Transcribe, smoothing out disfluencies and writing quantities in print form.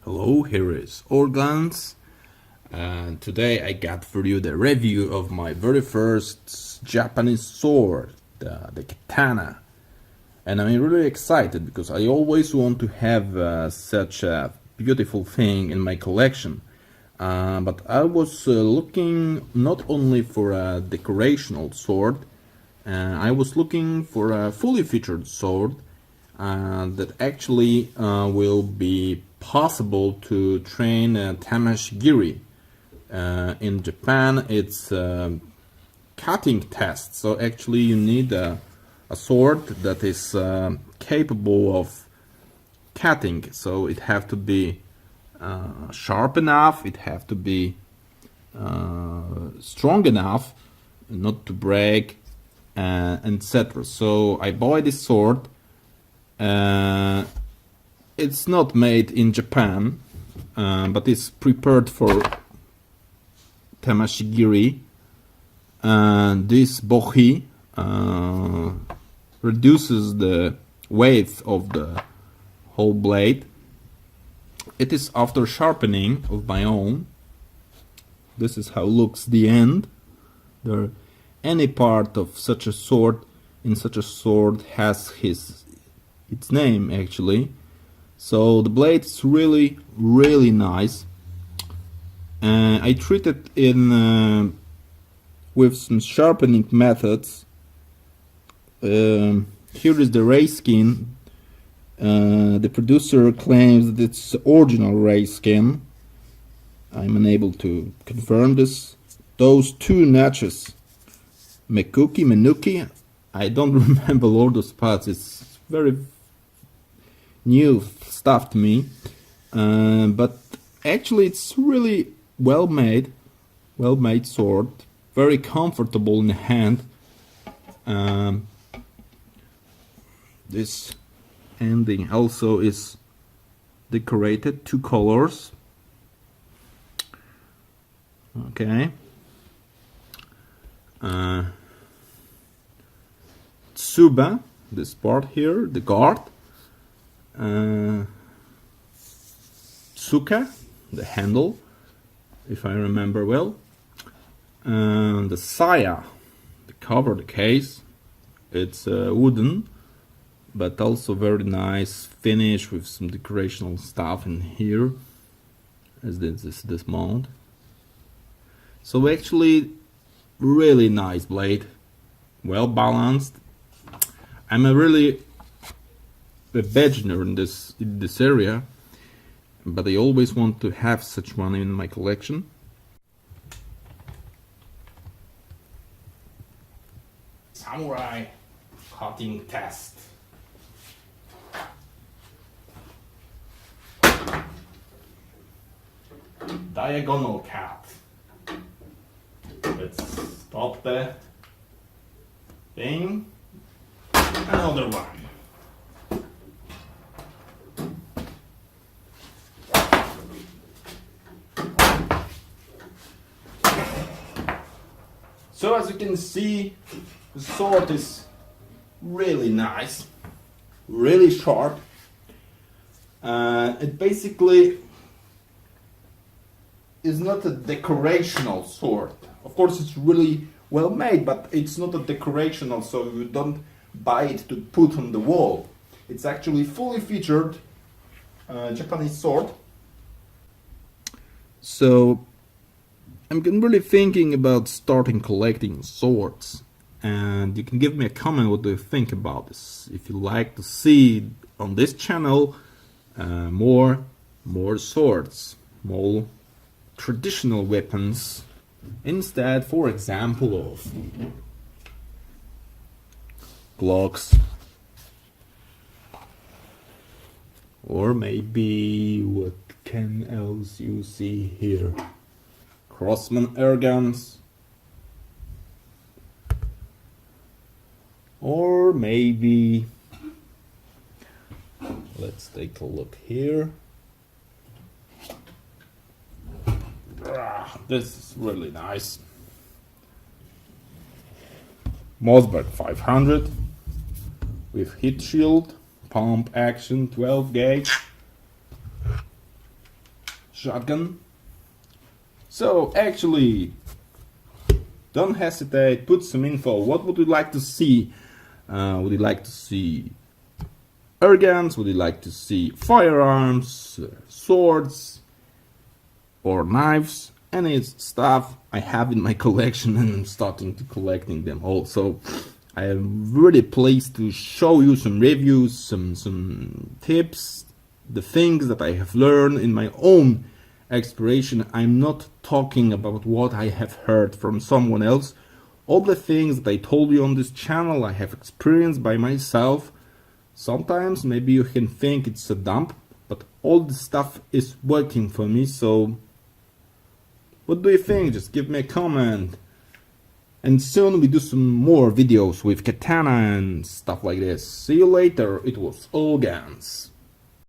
Hello, here is Orglans, and today I got for you the review of my very first Japanese sword, the katana. And I'm really excited because I always want to have such a beautiful thing in my collection. But I was looking not only for a decorational sword, I was looking for a fully featured sword that actually will be possible to train tamashigiri. In Japan, it's cutting test, so actually you need a sword that is capable of cutting. So it have to be sharp enough, it have to be strong enough not to break, etc. So I bought this sword. It's not made in Japan, but it's prepared for tamashigiri. This bohi reduces the weight of the whole blade. It is after sharpening of my own. This is how looks the end. There, any part of such a sword in such a sword has its name actually. So the blade is really nice. I treat it in with some sharpening methods. Here is the ray skin. The producer claims that it's original ray skin. I'm unable to confirm this. Those two notches, Menuki, I don't remember all those parts. It's very new stuff to me, but actually it's really well made sword, very comfortable in the hand. This ending also is decorated, 2 colors. Okay. Tsuba, this part here, the guard. Tsuka, the handle, if I remember well. The saya, the cover, the case. It's wooden, but also very nice finish with some decorational stuff in here, as this mount. So actually, really nice blade, well balanced. I'm a beginner in this area, but I always want to have such one in my collection. Samurai cutting test. Diagonal cut. Let's stop the thing. Another one. So as you can see, the sword is really nice, really sharp. It basically is not a decorational sword. Of course, it's really well made, but it's not a decorational, so you don't buy it to put on the wall. It's actually fully featured Japanese sword. So I'm really thinking about starting collecting swords, and you can give me a comment what do you think about this. If you like to see on this channel more swords, more traditional weapons, instead, for example, of Glocks, or maybe what can else you see here? Crossman air guns, or maybe let's take a look here. This is really nice. Mossberg 500 with heat shield, pump action, 12 gauge. shotgun. So actually, don't hesitate, put some info. What would you like to see? Would you like to see air guns? Would you like to see firearms, swords, or knives? Any stuff I have in my collection, and I'm starting to collecting them all. So I am really pleased to show you some reviews, some tips, the things that I have learned in my own exploration. I'm not talking about what I have heard from someone else. All the things that I told you on this channel I have experienced by myself. Sometimes maybe you can think it's a dump, but all the stuff is working for me. So what do you think? Just give me a comment. And soon we do some more videos with katana and stuff like this. See you later. It was all guns.